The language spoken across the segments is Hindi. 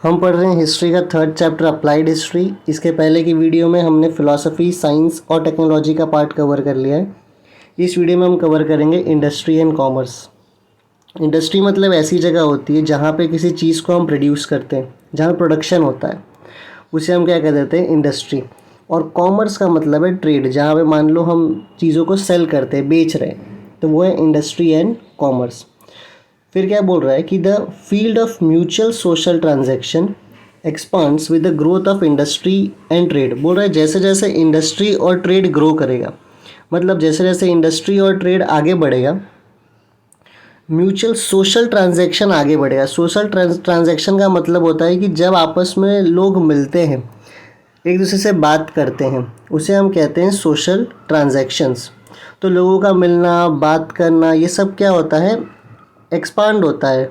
हम पढ़ रहे हैं हिस्ट्री का थर्ड चैप्टर अप्लाइड हिस्ट्री। इसके पहले की वीडियो में हमने फिलॉसफी, साइंस और टेक्नोलॉजी का पार्ट कवर कर लिया है। इस वीडियो में हम कवर करेंगे इंडस्ट्री एंड कॉमर्स। इंडस्ट्री मतलब ऐसी जगह होती है जहाँ पे किसी चीज़ को हम प्रोड्यूस करते हैं, जहाँ प्रोडक्शन होता है, उसे हम क्या कह देते हैं, इंडस्ट्री। और कॉमर्स का मतलब है ट्रेड, जहाँ पे मान लो हम चीज़ों को सेल करते हैं, बेच रहे हैं, तो वो है इंडस्ट्री एंड कॉमर्स। फिर क्या बोल रहा है कि the field of mutual social transaction expands with the growth of industry and trade. बोल रहा है जैसे जैसे इंडस्ट्री और ट्रेड ग्रो करेगा, मतलब जैसे जैसे इंडस्ट्री और ट्रेड आगे बढ़ेगा, म्यूचुअल सोशल ट्रांजैक्शन आगे बढ़ेगा। सोशल ट्रांजैक्शन का मतलब होता है कि जब आपस में लोग मिलते हैं, एक दूसरे से बात करते हैं, उसे हम कहते हैं सोशल ट्रांजैक्शंस। तो लोगों का मिलना, बात करना, ये सब क्या होता है, एक्सपांड होता है,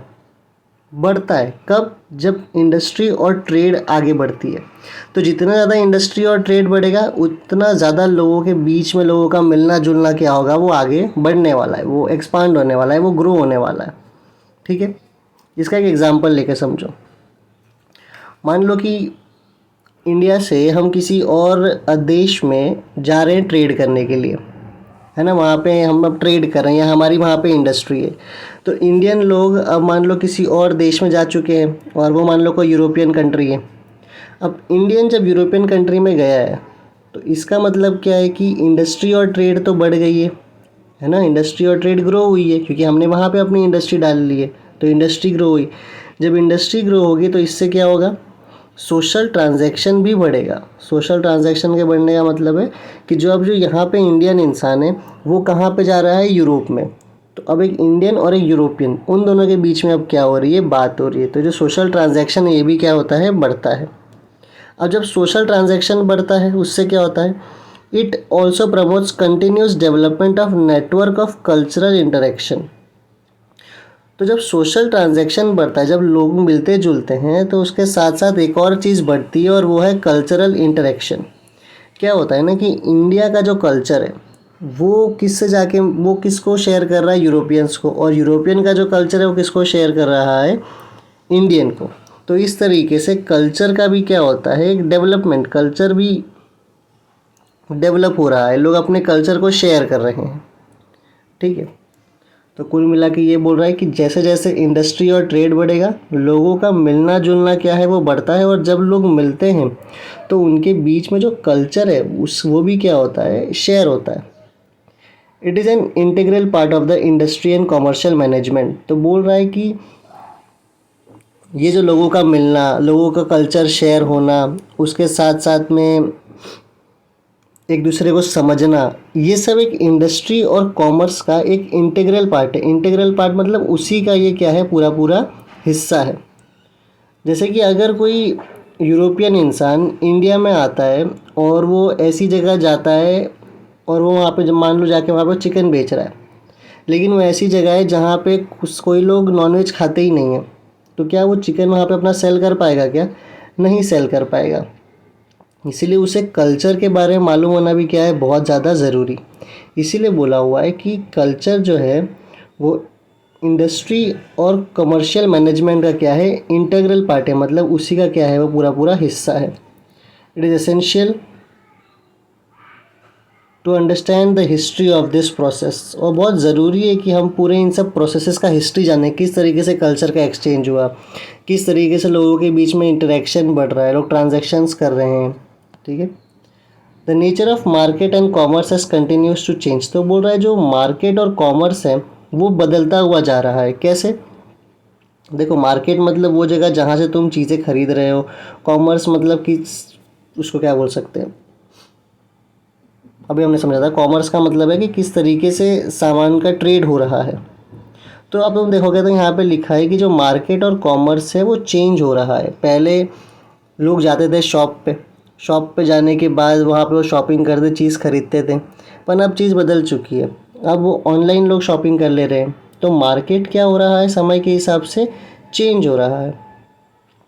बढ़ता है। कब? जब इंडस्ट्री और ट्रेड आगे बढ़ती है। तो जितना ज़्यादा इंडस्ट्री और ट्रेड बढ़ेगा, उतना ज़्यादा लोगों के बीच में लोगों का मिलना जुलना क्या होगा, वो आगे बढ़ने वाला है, वो एक्सपांड होने वाला है, वो ग्रो होने वाला है। ठीक है, इसका एक एग्जांपल लेके समझो। मान लो कि इंडिया से हम किसी और देश में जा रहे हैं ट्रेड करने के लिए, है ना। वहाँ पे हम अब ट्रेड कर रहे हैं या हमारी वहाँ पे इंडस्ट्री है। तो इंडियन लोग अब मान लो किसी और देश में जा चुके हैं, और वो मान लो कोई यूरोपियन कंट्री है। अब इंडियन जब यूरोपियन कंट्री में गया है, तो इसका मतलब क्या है कि इंडस्ट्री और ट्रेड तो बढ़ गई है ना। इंडस्ट्री और ट्रेड ग्रो हुई है, क्योंकि हमने वहाँ पे अपनी इंडस्ट्री डाल ली है, तो इंडस्ट्री ग्रो हुई। जब इंडस्ट्री ग्रो होगी तो इससे क्या होगा, सोशल ट्रांजैक्शन भी बढ़ेगा। सोशल ट्रांजैक्शन के बढ़ने का मतलब है कि जो यहाँ पे इंडियन इंसान है, वो कहाँ पे जा रहा है, यूरोप में। तो अब एक इंडियन और एक यूरोपियन, उन दोनों के बीच में अब क्या हो रही है, बात हो रही है। तो जो सोशल ट्रांजैक्शन है, ये भी क्या होता है, बढ़ता है। अब जब सोशल ट्रांजैक्शन बढ़ता है, उससे क्या होता है, it also promotes continuous development of network of cultural interaction. तो जब सोशल ट्रांजैक्शन बढ़ता है, जब लोग मिलते जुलते हैं, तो उसके साथ साथ एक और चीज़ बढ़ती है, और वो है कल्चरल इंटरेक्शन। क्या होता है ना कि इंडिया का जो कल्चर है, वो किससे जाके, वो किसको शेयर कर रहा है, यूरोपियंस को। और यूरोपियन का जो कल्चर है, वो किसको शेयर कर रहा है, इंडियन को। तो इस तरीके से कल्चर का भी क्या होता है, एक डेवलपमेंट, कल्चर भी डेवलप हो रहा है, लोग अपने कल्चर को शेयर कर रहे हैं। ठीक है, तो कुल मिला के ये बोल रहा है कि जैसे जैसे इंडस्ट्री और ट्रेड बढ़ेगा, लोगों का मिलना जुलना क्या है, वो बढ़ता है। और जब लोग मिलते हैं, तो उनके बीच में जो कल्चर है, वो भी क्या होता है, शेयर होता है। It is an integral part of the industry and commercial management. तो बोल रहा है कि ये जो लोगों का मिलना, लोगों का कल्चर शेयर होना, उसके साथ साथ में एक दूसरे को समझना, ये सब एक इंडस्ट्री और कॉमर्स का एक इंटीग्रल पार्ट है। इंटीग्रल पार्ट मतलब उसी का ये क्या है, पूरा पूरा हिस्सा है। जैसे कि अगर कोई यूरोपियन इंसान इंडिया में आता है, और वो ऐसी जगह जाता है, और वो वहाँ पे जब मान लो जाके वहाँ पे चिकन बेच रहा है, लेकिन वो ऐसी जगह है जहाँ पे कोई लोग नॉनवेज खाते ही नहीं है, तो क्या वो चिकन वहाँ पे अपना सेल कर पाएगा? क्या नहीं सेल कर पाएगा। इसीलिए उसे कल्चर के बारे में मालूम होना भी क्या है, बहुत ज़्यादा ज़रूरी। इसीलिए बोला हुआ है कि कल्चर जो है वो इंडस्ट्री और कमर्शियल मैनेजमेंट का क्या है, इंटीग्रल पार्ट है, मतलब उसी का क्या है, वो पूरा पूरा हिस्सा है। It is essential to understand the history of this process. और बहुत ज़रूरी है कि हम पूरे इन सब प्रोसेसेस का हिस्ट्री जानें, किस तरीके से कल्चर का एक्सचेंज हुआ, किस तरीके से लोगों के बीच में इंटरेक्शन बढ़ रहा है, लोग ट्रांजैक्शंस कर रहे हैं। ठीक है, the nature of market and commerce has continues to change. तो बोल रहा है जो मार्केट और कॉमर्स है, वो बदलता हुआ जा रहा है। कैसे? देखो, मार्केट मतलब वो जगह जहाँ से तुम चीज़ें खरीद रहे हो। कॉमर्स मतलब कि उसको क्या बोल सकते हैं, अभी हमने समझा था। कॉमर्स का मतलब है कि किस तरीके से सामान का ट्रेड हो रहा है। तो अब तुम देखोगे तो यहाँ पे लिखा है कि जो मार्केट और कॉमर्स है, वो चेंज हो रहा है। पहले लोग जाते थे शॉप पे जाने के बाद वहाँ पे वो शॉपिंग करते, चीज़ खरीदते थे। पर अब चीज़ बदल चुकी है, अब वो ऑनलाइन लोग शॉपिंग कर ले रहे हैं। तो मार्केट क्या हो रहा है, समय के हिसाब से चेंज हो रहा है।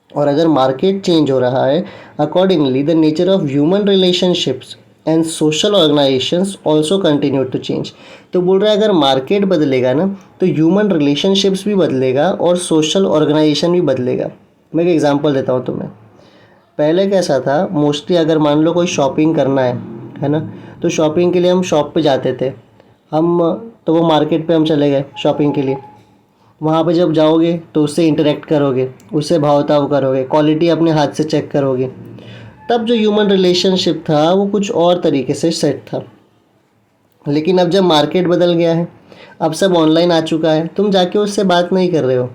और अगर मार्केट चेंज हो रहा है, accordingly the nature of human relationships and social organisations also continue to change. तो बोल रहा है अगर मार्केट बदलेगा ना, तो ह्यूमन रिलेशनशिप्स भी बदलेगा और सोशल ऑर्गेनाइजेशन भी बदलेगा। मैं एक एग्जांपल देता हूँ तुम्हें। पहले कैसा था, मोस्टली अगर मान लो कोई शॉपिंग करना है ना, तो शॉपिंग के लिए हम शॉप पे जाते थे हम, तो वो मार्केट पे हम चले गए शॉपिंग के लिए। वहाँ पे जब जाओगे तो उससे इंटरेक्ट करोगे, उससे भाव ताव करोगे, क्वालिटी अपने हाथ से चेक करोगे। तब जो ह्यूमन रिलेशनशिप था वो कुछ और तरीके से सेट था। लेकिन अब जब मार्केट बदल गया है, अब सब ऑनलाइन आ चुका है, तुम जाके उससे बात नहीं कर रहे हो,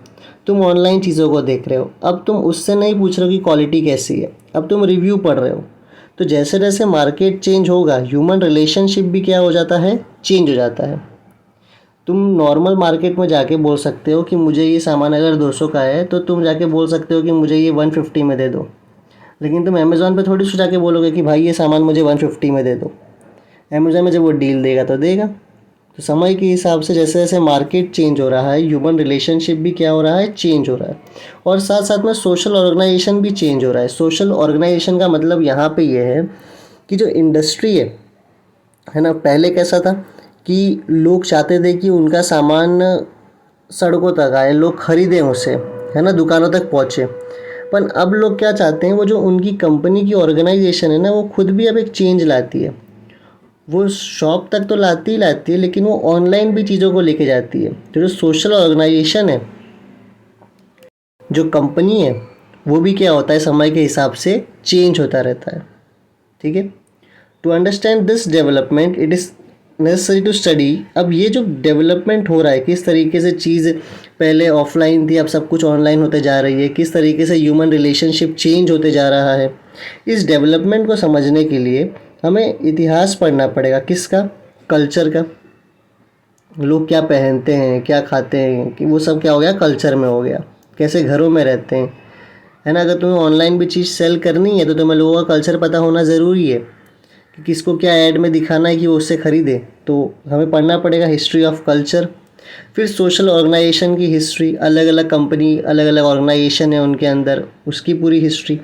तुम ऑनलाइन चीज़ों को देख रहे हो। अब तुम उससे नहीं पूछ रहे हो कि क्वालिटी कैसी है, अब तुम रिव्यू पढ़ रहे हो। तो जैसे जैसे मार्केट चेंज होगा, ह्यूमन रिलेशनशिप भी क्या हो जाता है, चेंज हो जाता है। तुम नॉर्मल मार्केट में जाके बोल सकते हो कि मुझे ये सामान अगर 200 का है तो तुम जाके बोल सकते हो कि मुझे ये 150 में दे दो। लेकिन तुम अमेज़ॉन पे थोड़ी सी जाके बोलोगे कि भाई ये सामान मुझे 150 में दे दो। अमेज़ॉन में जब वो डील देगा तो देगा। तो समय के हिसाब से जैसे जैसे मार्केट चेंज हो रहा है, ह्यूमन रिलेशनशिप भी क्या हो रहा है, चेंज हो रहा है। और साथ साथ में सोशल ऑर्गेनाइजेशन भी चेंज हो रहा है। सोशल ऑर्गेनाइजेशन का मतलब यहाँ पे ये है कि जो इंडस्ट्री है ना, पहले कैसा था कि लोग चाहते थे कि उनका सामान सड़कों तक आए, लोग खरीदें उसे, है ना, दुकानों तक पहुँचे। पर अब लोग क्या चाहते हैं, वो जो उनकी कंपनी की ऑर्गेनाइजेशन है ना, वो खुद भी अब एक चेंज लाती है। वो शॉप तक तो लाती ही लाती है, लेकिन वो ऑनलाइन भी चीज़ों को लेके जाती है। तो जो सोशल ऑर्गेनाइजेशन है, जो कंपनी है, वो भी क्या होता है, समय के हिसाब से चेंज होता रहता है। ठीक है। To understand this development it is necessary to study. अब ये जो डेवलपमेंट हो रहा है, किस तरीके से चीज़ पहले ऑफलाइन थी, अब सब कुछ ऑनलाइन होते जा रही है, किस तरीके से ह्यूमन रिलेशनशिप चेंज होते जा रहा है, इस डेवलपमेंट को समझने के लिए हमें इतिहास पढ़ना पड़ेगा। किसका, कल्चर का। लोग क्या पहनते हैं, क्या खाते हैं, कि वो सब क्या हो गया, कल्चर में हो गया। कैसे घरों में रहते हैं, है ना। अगर तुम्हें ऑनलाइन भी चीज़ सेल करनी है तो तुम्हें लोगों का कल्चर पता होना ज़रूरी है कि किसको क्या ऐड में दिखाना है कि वो उससे ख़रीदे। तो हमें पढ़ना पड़ेगा हिस्ट्री ऑफ कल्चर। फिर सोशल ऑर्गेनाइजेशन की हिस्ट्री, अलग अलग कंपनी, अलग अलग ऑर्गेनाइजेशन है उनके अंदर, उसकी पूरी हिस्ट्री।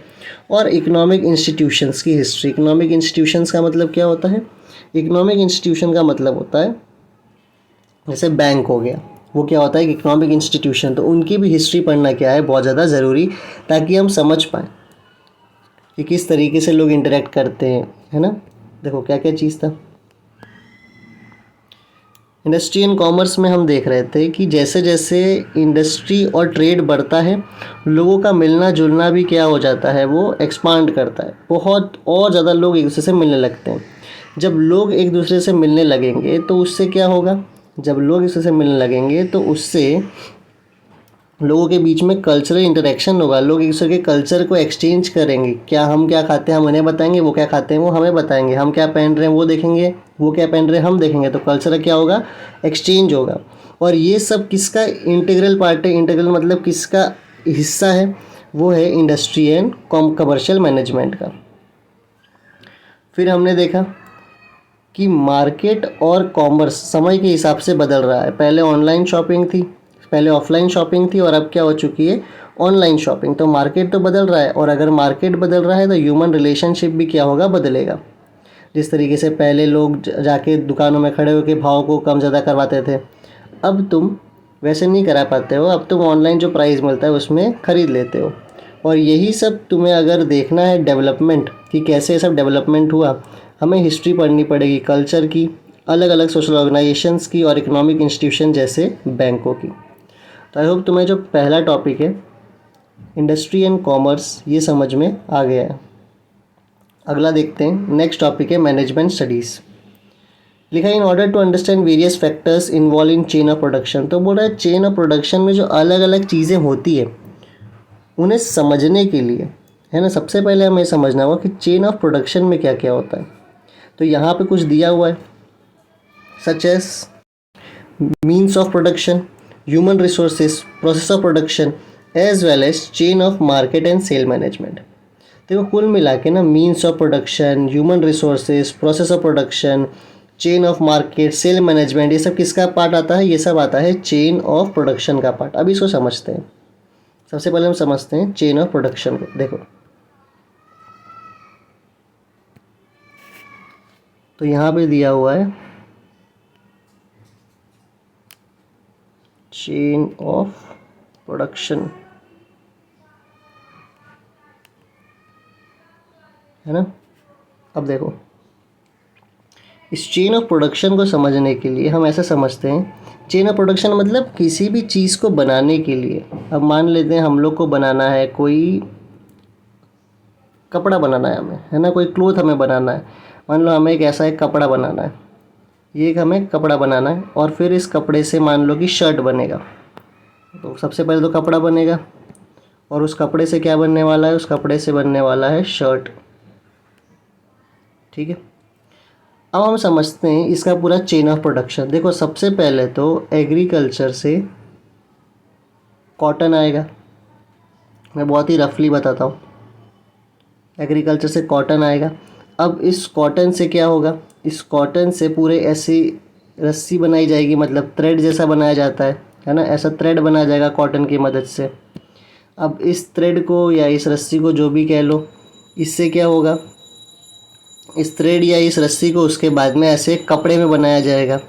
और इकोनॉमिक इंस्टीट्यूशंस की हिस्ट्री। इकोनॉमिक इंस्टीट्यूशंस का मतलब क्या होता है, इकोनॉमिक इंस्टीट्यूशन का मतलब होता है जैसे बैंक हो गया, वो क्या होता है, इकोनॉमिक इंस्टीट्यूशन। तो उनकी भी हिस्ट्री पढ़ना क्या है, बहुत ज़्यादा ज़रूरी, ताकि हम समझ पाएँ कि किस तरीके से लोग इंटरेक्ट करते हैं, है ना। देखो क्या क्या चीज़ था। इंडस्ट्री एंड कॉमर्स में हम देख रहे थे कि जैसे जैसे इंडस्ट्री और ट्रेड बढ़ता है, लोगों का मिलना जुलना भी क्या हो जाता है, वो एक्सपांड करता है। बहुत और ज़्यादा लोग एक दूसरे से मिलने लगते हैं। जब लोग एक दूसरे से मिलने लगेंगे तो उससे क्या होगा, जब लोग एक दूसरे से मिलने लगेंगे तो उससे लोगों के बीच में कल्चरल इंटरेक्शन होगा। लोग एक दूसरे के कल्चर को एक्सचेंज करेंगे। क्या हम क्या खाते हैं हम उन्हें बताएंगे, वो क्या खाते हैं वो हमें बताएंगे। हम क्या पहन रहे हैं वो देखेंगे, वो क्या पहन रहे हैं हम देखेंगे। तो कल्चर क्या होगा, एक्सचेंज होगा। और ये सब किसका इंटीग्रल पार्ट है, इंटीग्रल मतलब किसका हिस्सा है, वो है इंडस्ट्री एंड कमर्शियल मैनेजमेंट का। फिर हमने देखा कि मार्केट और कॉमर्स समय के हिसाब से बदल रहा है। पहले ऑनलाइन शॉपिंग थी, पहले ऑफलाइन शॉपिंग थी, और अब क्या हो चुकी है, ऑनलाइन शॉपिंग। तो मार्केट तो बदल रहा है, और अगर मार्केट बदल रहा है तो ह्यूमन रिलेशनशिप भी क्या होगा, बदलेगा। जिस तरीके से पहले लोग जाके दुकानों में खड़े होकर भाव को कम ज़्यादा करवाते थे, अब तुम वैसे नहीं करा पाते हो। अब तुम ऑनलाइन जो प्राइस मिलता है उसमें ख़रीद लेते हो। और यही सब तुम्हें अगर देखना है डेवलपमेंट, कि कैसे ये सब डेवलपमेंट हुआ, हमें हिस्ट्री पढ़नी पड़ेगी, कल्चर की, अलग अलग सोशल ऑर्गेनाइजेशंस की, और इकोनॉमिक इंस्टीट्यूशन जैसे बैंकों की। तो आई होप तुम्हें जो पहला टॉपिक है इंडस्ट्री एंड कॉमर्स, ये समझ में आ गया है। अगला देखते हैं, नेक्स्ट टॉपिक है मैनेजमेंट स्टडीज़। लिखा है in order to understand various factors involve in chain of production. तो बोल रहा है चेन ऑफ प्रोडक्शन में जो अलग अलग चीज़ें होती है उन्हें समझने के लिए, है ना, सबसे पहले हमें समझना होगा कि चेन ऑफ प्रोडक्शन में क्या क्या होता है। तो यहाँ पे कुछ दिया हुआ है, such as means of production, human resources, process of production, as well as chain of market and sale management। देखो कुल मिला के ना, means of production, human resources, process of production, chain of market, sale management, ये सब किसका पार्ट आता है, ये सब आता है चेन ऑफ प्रोडक्शन का पार्ट। अब इसको समझते हैं। सबसे पहले हम समझते हैं चेन ऑफ प्रोडक्शन को। देखो तो यहाँ पे दिया हुआ है चेन ऑफ प्रोडक्शन। है ना। अब देखो, इस चेन ऑफ प्रोडक्शन को समझने के लिए हम ऐसा समझते हैं, चेन ऑफ प्रोडक्शन मतलब किसी भी चीज़ को बनाने के लिए, अब मान लेते हैं हम लोग को बनाना है, कोई कपड़ा बनाना है हमें, है ना, कोई क्लोथ हमें बनाना है। मान लो हमें एक ऐसा एक कपड़ा बनाना है, ये एक हमें कपड़ा बनाना है, और फिर इस कपड़े से मान लो कि शर्ट बनेगा। तो सबसे पहले तो कपड़ा बनेगा, और उस कपड़े से क्या बनने वाला है, उस कपड़े से बनने वाला है शर्ट। ठीक है, अब हम समझते हैं इसका पूरा चेन ऑफ प्रोडक्शन। देखो, सबसे पहले तो एग्रीकल्चर से कॉटन आएगा, मैं बहुत ही रफली बताता हूँ। एग्रीकल्चर से कॉटन आएगा। अब इस कॉटन से क्या होगा, इस कॉटन से पूरे ऐसी रस्सी बनाई जाएगी, मतलब थ्रेड जैसा बनाया जाता है ना, ऐसा थ्रेड बनाया जाएगा कॉटन की मदद से। अब इस थ्रेड को या इस रस्सी को जो भी कह लो, इससे क्या होगा, इस थ्रेड या इस रस्सी को उसके बाद में ऐसे कपड़े में बनाया जाएगा,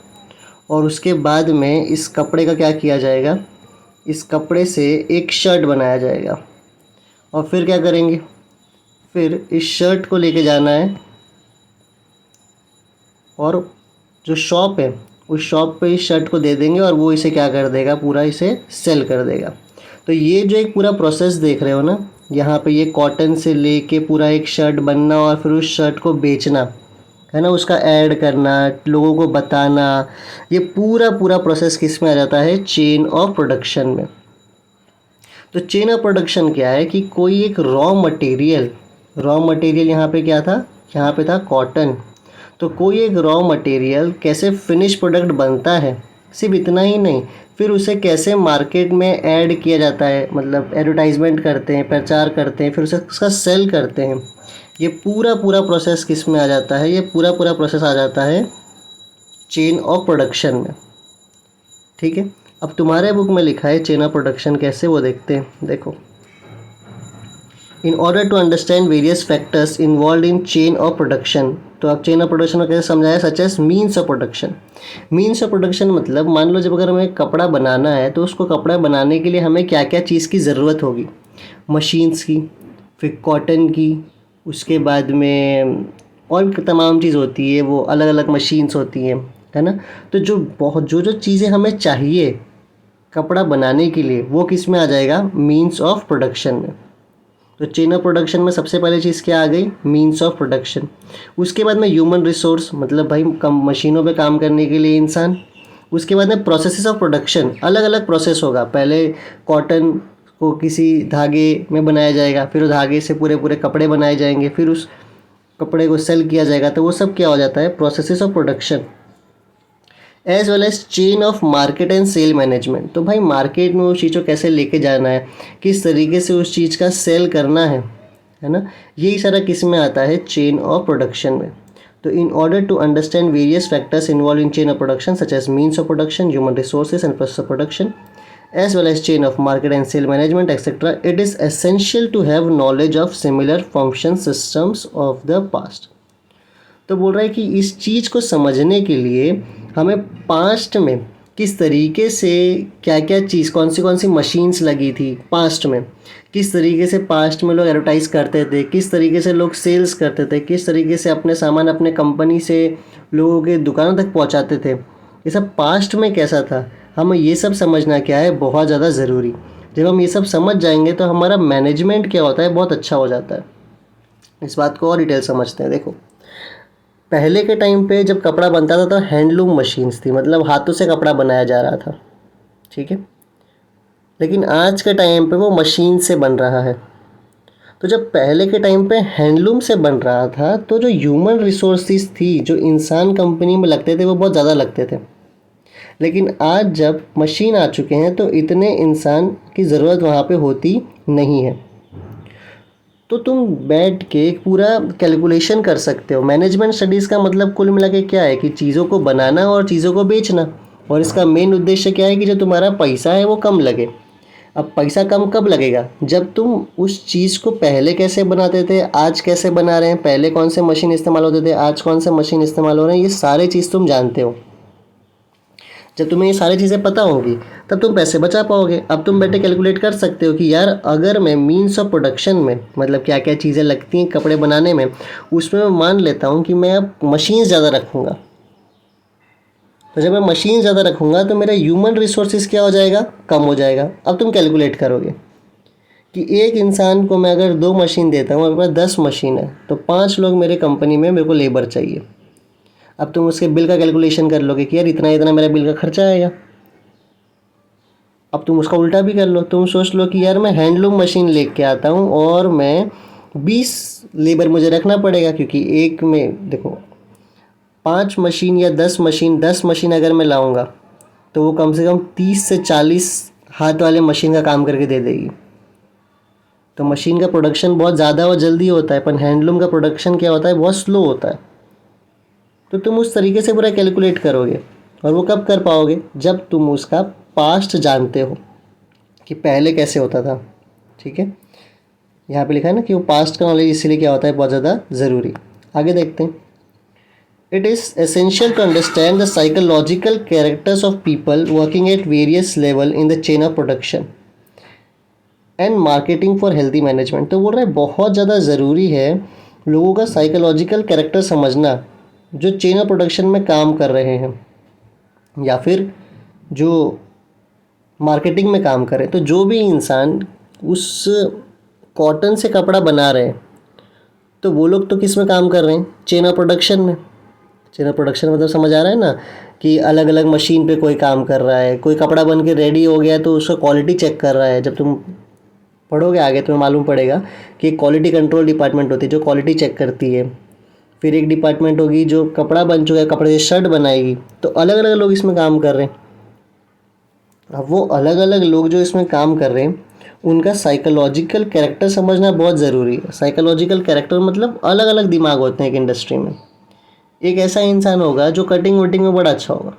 और उसके बाद में इस कपड़े का क्या किया जाएगा, इस कपड़े से एक शर्ट बनाया जाएगा। और फिर क्या करेंगे, फिर इस शर्ट को लेके जाना है, और जो शॉप है उस शॉप पे इस शर्ट को दे देंगे, और वो इसे क्या कर देगा, पूरा इसे सेल कर देगा। तो ये जो एक पूरा प्रोसेस देख रहे हो ना, यहाँ पे ये कॉटन से लेके पूरा एक शर्ट बनना, और फिर उस शर्ट को बेचना, है ना, उसका ऐड करना, लोगों को बताना, ये पूरा पूरा प्रोसेस किस में आ जाता है, चेन ऑफ प्रोडक्शन में। तो चेन ऑफ प्रोडक्शन क्या है कि कोई एक रॉ मटेरियल यहाँ पे क्या था, यहाँ पे था कॉटन। तो कोई एक रॉ मटेरियल कैसे फिनिश प्रोडक्ट बनता है, सिर्फ इतना ही नहीं, फिर उसे कैसे मार्केट में ऐड किया जाता है, मतलब एडवर्टाइजमेंट करते हैं, प्रचार करते हैं, फिर उसे उसका सेल करते हैं। ये पूरा पूरा प्रोसेस किस में आ जाता है, ये पूरा पूरा प्रोसेस आ जाता है चेन ऑफ प्रोडक्शन में। ठीक है, अब तुम्हारे बुक में लिखा है चेन ऑफ प्रोडक्शन कैसे, वो देखते हैं। देखो, in order to understand various factors involve in chain of production. तो अब चेन ऑफ प्रोडक्शन को कैसे समझाया, such as means of production. Means of production मतलब मान लो जब अगर हमें कपड़ा बनाना है, तो उसको कपड़ा बनाने के लिए हमें क्या क्या चीज़ की ज़रूरत होगी, मशीन्स की, फिर कॉटन की, उसके बाद में और तमाम चीज़ होती है, वो अलग अलग मशीन्स होती हैं, है ना। तो जो चीज़ें हमें चाहिए कपड़ा बनाने के लिए, वो किस में आ जाएगा, मीन्स ऑफ प्रोडक्शन में। तो चेन ऑफ प्रोडक्शन में सबसे पहले चीज़ क्या आ गई, मीन्स ऑफ प्रोडक्शन। उसके बाद में ह्यूमन रिसोर्स, मतलब भाई कम मशीनों पे काम करने के लिए इंसान। उसके बाद में प्रोसेसेस ऑफ प्रोडक्शन, अलग अलग प्रोसेस होगा। पहले कॉटन को किसी धागे में बनाया जाएगा, फिर उस धागे से पूरे पूरे कपड़े बनाए जाएंगे, फिर उस कपड़े को सेल किया जाएगा। तो वो सब क्या हो जाता है, processes of production. As well as chain of market and sale management. तो भाई मार्केट में उस चीज़ को कैसे लेके जाना है, किस तरीके से उस चीज़ का सेल करना है ना, यही सारा किस में आता है, चेन ऑफ प्रोडक्शन में। तो in order to understand various factors involve in chain of production such as means of production, human resources and process of production, as well as chain of market and sale management etc., it is essential to have knowledge of similar function systems of the past। तो बोल रहा है कि इस चीज़ को समझने के लिए हमें पास्ट में किस तरीके से क्या क्या चीज़, कौन सी मशीन्स लगी थी पास्ट में, किस तरीके से पास्ट में लोग एडवर्टाइज़ करते थे, किस तरीके से लोग सेल्स करते थे, किस तरीके से अपने सामान अपने कंपनी से लोगों के दुकानों तक पहुंचाते थे, ये सब पास्ट में कैसा था, हमें ये सब समझना क्या है, बहुत ज़्यादा ज़रूरी। जब हम ये सब समझ जाएंगे तो हमारा मैनेजमेंट क्या होता है, बहुत अच्छा हो जाता है। इस बात को और डिटेल समझते हैं। देखो, पहले के टाइम पे जब कपड़ा बनता था तो हैंडलूम मशीन्स थी, मतलब हाथों से कपड़ा बनाया जा रहा था, ठीक है। लेकिन आज के टाइम पे वो मशीन से बन रहा है। तो जब पहले के टाइम पे हैंडलूम से बन रहा था, तो जो ह्यूमन रिसोर्सेज थी, जो इंसान कंपनी में लगते थे, वो बहुत ज़्यादा लगते थे। लेकिन आज जब मशीन आ चुके हैं तो इतने इंसान की ज़रूरत वहाँ पे होती नहीं है। तो तुम बैठ के एक पूरा कैलकुलेशन कर सकते हो। मैनेजमेंट स्टडीज़ का मतलब कुल मिला के क्या है कि चीज़ों को बनाना और चीज़ों को बेचना, और इसका मेन उद्देश्य क्या है कि जो तुम्हारा पैसा है वो कम लगे। अब पैसा कम कब लगेगा, जब तुम उस चीज़ को पहले कैसे बनाते थे, आज कैसे बना रहे हैं, पहले कौन से मशीन इस्तेमाल होते थे, आज कौन से मशीन इस्तेमाल हो रहे हैं, ये सारे चीज़ तुम जानते हो। जब तुम्हें ये सारी चीज़ें पता होंगी तब तुम पैसे बचा पाओगे। अब तुम बैठे कैलकुलेट कर सकते हो कि यार अगर मैं मीन्स ऑफ प्रोडक्शन में मतलब क्या क्या चीज़ें लगती हैं कपड़े बनाने में, उसमें मैं मान लेता हूँ कि मैं अब मशीन ज़्यादा रखूँगा। तो जब मैं मशीन ज़्यादा रखूँगा तो मेरा ह्यूमन रिसोर्सेज क्या हो जाएगा, कम हो जाएगा। अब तुम कैलकुलेट करोगे कि एक इंसान को मैं अगर 2 मशीन देता हूँ, मेरे पास 10 मशीन है, तो 5 लोग मेरे कंपनी में मेरे को लेबर चाहिए। अब तुम उसके बिल का कैलकुलेशन कर लोगे कि यार इतना इतना मेरा बिल का खर्चा आएगा। अब तुम उसका उल्टा भी कर लो, तुम सोच लो कि यार मैं हैंडलूम मशीन लेके आता हूँ और मैं 20 लेबर मुझे रखना पड़ेगा, क्योंकि एक में देखो 5 मशीन या 10 मशीन अगर मैं लाऊंगा तो वो कम से कम 30 से 40 हाथ वाले मशीन का काम करके दे देगी। तो मशीन का प्रोडक्शन बहुत ज़्यादा और जल्दी होता है, पर हैंडलूम का प्रोडक्शन क्या होता है, बहुत स्लो होता है। तो तुम उस तरीके से पूरा कैलकुलेट करोगे, और वो कब कर पाओगे, जब तुम उसका पास्ट जानते हो कि पहले कैसे होता था। ठीक है, यहाँ पे लिखा है ना कि वो पास्ट का नॉलेज इसीलिए क्या होता है, बहुत ज़्यादा ज़रूरी। आगे देखते हैं। It is essential to understand the psychological characters of people working at various level in the chain of production and marketing for healthy management. तो बोल रहा है बहुत ज़्यादा ज़रूरी है लोगों का साइकोलॉजिकल कैरेक्टर समझना, जो चेन ऑफ प्रोडक्शन में काम कर रहे हैं या फिर जो मार्केटिंग में काम कर रहे हैं। तो जो भी इंसान उस कॉटन से कपड़ा बना रहे हैं, तो वो लोग तो किस में काम कर रहे हैं, चेन ऑफ प्रोडक्शन में। चेन ऑफ प्रोडक्शन मतलब समझ आ रहा है ना, कि अलग अलग मशीन पे कोई काम कर रहा है, कोई कपड़ा बन के रेडी हो गया तो उसका क्वालिटी चेक कर रहा है। जब तुम पढ़ोगे आगे तुम्हें मालूम पड़ेगा कि एक क्वालिटी कंट्रोल डिपार्टमेंट होती है जो क्वालिटी चेक करती है। फिर एक डिपार्टमेंट होगी जो कपड़ा बन चुका है, कपड़े से शर्ट बनाएगी। तो अलग अलग लोग इसमें काम कर रहे हैं। अब वो अलग अलग लोग जो इसमें काम कर रहे हैं उनका साइकोलॉजिकल कैरेक्टर समझना बहुत ज़रूरी है। साइकोलॉजिकल कैरेक्टर मतलब अलग अलग दिमाग होते हैं एक इंडस्ट्री में। एक ऐसा इंसान होगा जो कटिंग वटिंग में बड़ा अच्छा होगा,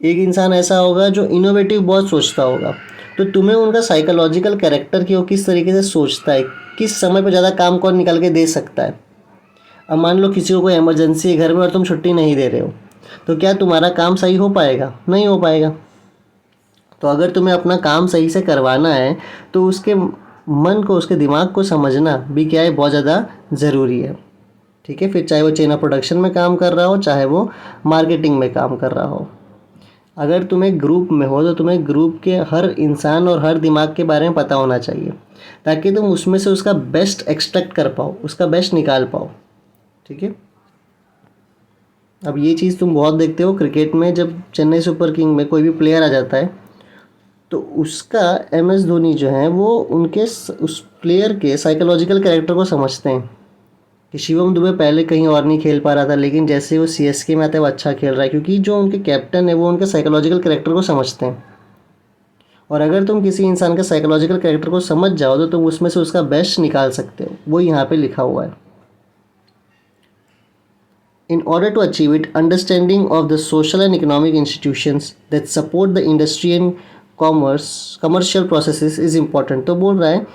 एक इंसान ऐसा होगा जो इनोवेटिव बहुत सोचता होगा। तो तुम्हें उनका साइकोलॉजिकल कैरेक्टर कि वो किस तरीके से सोचता है, किस समय पर ज़्यादा काम कौन निकाल के दे सकता है। अब मान लो किसी को कोई इमरजेंसी है घर में और तुम छुट्टी नहीं दे रहे हो, तो क्या तुम्हारा काम सही हो पाएगा, नहीं हो पाएगा। तो अगर तुम्हें अपना काम सही से करवाना है तो उसके मन को, उसके दिमाग को समझना भी क्या है, बहुत ज़्यादा ज़रूरी है। ठीक है, फिर चाहे वो चेन ऑफ प्रोडक्शन में काम कर रहा हो, चाहे वो मार्केटिंग में काम कर रहा हो। अगर तुम्हें ग्रुप में हो तो तुम्हें ग्रुप के हर इंसान और हर दिमाग के बारे में पता होना चाहिए, ताकि तुम उसमें से उसका बेस्ट एक्सट्रैक्ट कर पाओ, उसका बेस्ट निकाल पाओ। ठीक है, अब ये चीज़ तुम बहुत देखते हो क्रिकेट में, जब चेन्नई सुपर किंग में कोई भी प्लेयर आ जाता है तो उसका MS धोनी जो है वो उनके उस प्लेयर के साइकोलॉजिकल कैरेक्टर को समझते हैं कि शिवम दुबे पहले कहीं और नहीं खेल पा रहा था, लेकिन जैसे वो CSK में आता है वो अच्छा खेल रहा है, क्योंकि जो उनके कैप्टन है वो उनके साइकोलॉजिकल कैरेक्टर को समझते हैं। और अगर तुम किसी इंसान के साइकोलॉजिकल कैरेक्टर को समझ जाओ तो तुम उसमें से उसका बेस्ट निकाल सकते हो। वो यहाँ पे लिखा हुआ है। In order to achieve it, understanding of the social and economic institutions that support the industry and commercial processes is important। तो बोल रहा है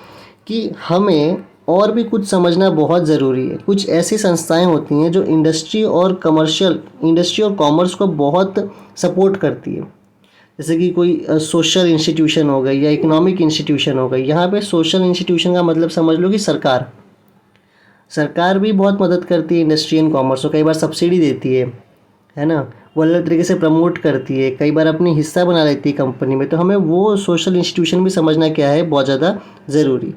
कि हमें और भी कुछ समझना बहुत ज़रूरी है। कुछ ऐसी संस्थाएं होती हैं जो इंडस्ट्री और कॉमर्स को बहुत सपोर्ट करती है, जैसे कि कोई सोशल इंस्टीट्यूशन हो गई या इकोनॉमिक इंस्टीट्यूशन हो गई। यहाँ पे सोशल इंस्टीट्यूशन का मतलब समझ लो कि सरकार भी बहुत मदद करती है इंडस्ट्री एंड कॉमर्स को, कई बार सब्सिडी देती है ना, वो अलग तरीके से प्रमोट करती है, कई बार अपनी हिस्सा बना लेती है कंपनी में। तो हमें वो सोशल इंस्टीट्यूशन भी समझना क्या है, बहुत ज़्यादा ज़रूरी।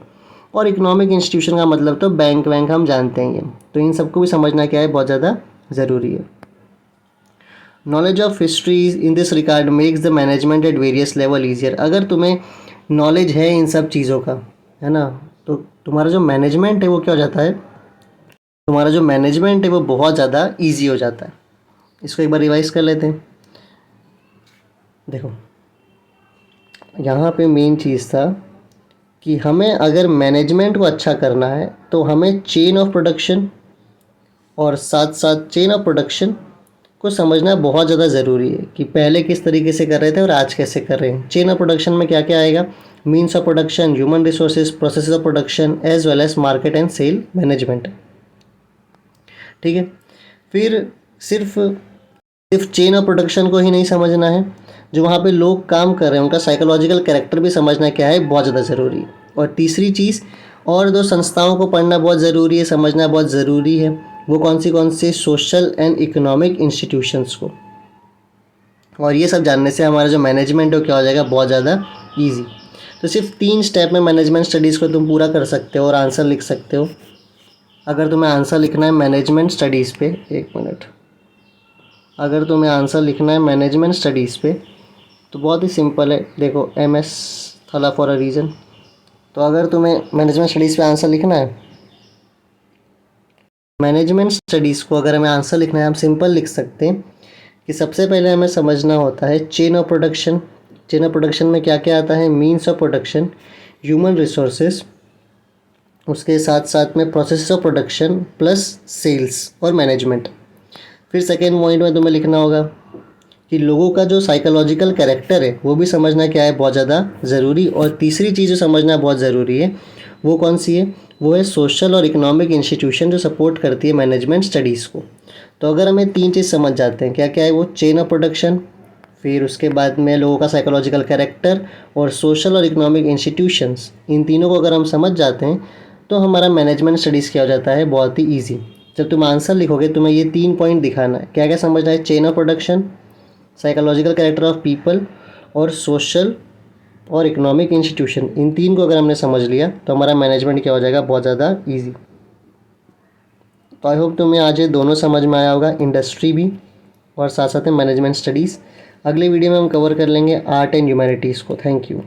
और इकोनॉमिक इंस्टीट्यूशन का मतलब तो बैंक वैंक हम जानते हैं ये, तो इन सबको भी समझना क्या है, बहुत ज़्यादा ज़रूरी है। Knowledge of history in this regard makes the management eight various level easier. अगर तुम्हें नॉलेज है इन सब चीज़ों का, है ना, तो तुम्हारा जो मैनेजमेंट है वो क्या हो जाता है, तुम्हारा जो मैनेजमेंट है वो बहुत ज़्यादा ईजी हो जाता है। इसको एक बार रिवाइज कर लेते हैं। देखो यहाँ पे मेन चीज़ था कि हमें अगर मैनेजमेंट को अच्छा करना है तो हमें चेन ऑफ प्रोडक्शन और साथ साथ चेन ऑफ प्रोडक्शन को समझना बहुत ज़्यादा ज़रूरी है कि पहले किस तरीके से कर रहे थे और आज कैसे कर रहे हैं। चेन ऑफ प्रोडक्शन में क्या क्या आएगा, means of production, human resources, process of production as well as market and sale management. ठीक है, फिर सिर्फ सिर्फ चेन ऑफ प्रोडक्शन को ही नहीं समझना है, जो वहाँ पे लोग काम कर रहे हैं उनका साइकोलॉजिकल कैरेक्टर भी समझना क्या है बहुत ज़्यादा ज़रूरी है। और तीसरी चीज़, और दो संस्थाओं को पढ़ना बहुत ज़रूरी है, समझना बहुत ज़रूरी है। वो कौन सी सोशल एंड इकोनॉमिक इंस्टीट्यूशंस को। और ये सब जानने से हमारा जो मैनेजमेंट है वो क्या हो जाएगा, बहुत ज़्यादा ईजी। तो सिर्फ 3 स्टेप में मैनेजमेंट स्टडीज़ को तुम पूरा कर सकते हो और आंसर लिख सकते हो। अगर तुम्हें आंसर लिखना है मैनेजमेंट स्टडीज़ पे, एक मिनट, अगर तुम्हें आंसर लिखना है मैनेजमेंट स्टडीज़ पे तो बहुत ही सिंपल है। देखो MS थला फॉर अ रीज़न। तो अगर तुम्हें मैनेजमेंट स्टडीज़ पे आंसर लिखना है, मैनेजमेंट स्टडीज़ को अगर हमें आंसर लिखना है, हम सिंपल लिख सकते हैं कि सबसे पहले हमें समझना होता है chain of production. Chain of production में क्या क्या आता है, means of production, human resources, उसके साथ साथ में process of production plus sales और मैनेजमेंट। फिर सेकेंड पॉइंट में तुम्हें लिखना होगा कि लोगों का जो साइकोलॉजिकल कैरेक्टर है वो भी समझना क्या है, बहुत ज़्यादा ज़रूरी। और तीसरी चीज़ जो समझना बहुत ज़रूरी है वो कौन सी है, वो है सोशल और इकोनॉमिक इंस्टीट्यूशन जो सपोर्ट करती है मैनेजमेंट स्टडीज़ को। तो अगर हमें 3 चीज़ समझ जाते हैं, क्या क्या है वो, चेन ऑफ प्रोडक्शन, फिर उसके बाद में लोगों का साइकोलॉजिकल कैरेक्टर और सोशल और इकोनॉमिक इंस्टीट्यूशंस, इन तीनों को अगर हम समझ जाते हैं तो हमारा मैनेजमेंट स्टडीज़ क्या हो जाता है, बहुत ही ईजी। जब तुम आंसर लिखोगे तुम्हें ये 3 पॉइंट दिखाना है, क्या क्या समझना है, chain of production, psychological character of people और सोशल और इकोनॉमिक इंस्टीट्यूशन। इन 3 को अगर हमने समझ लिया तो हमारा मैनेजमेंट क्या हो जाएगा, बहुत ज़्यादा ईजी। तो आई होप तुम्हें आज ये दोनों समझ में आया होगा, इंडस्ट्री भी और साथ साथ में मैनेजमेंट स्टडीज़। अगले वीडियो में हम कवर कर लेंगे आर्ट एंड ह्यूमैनिटीज़ को। Thank you.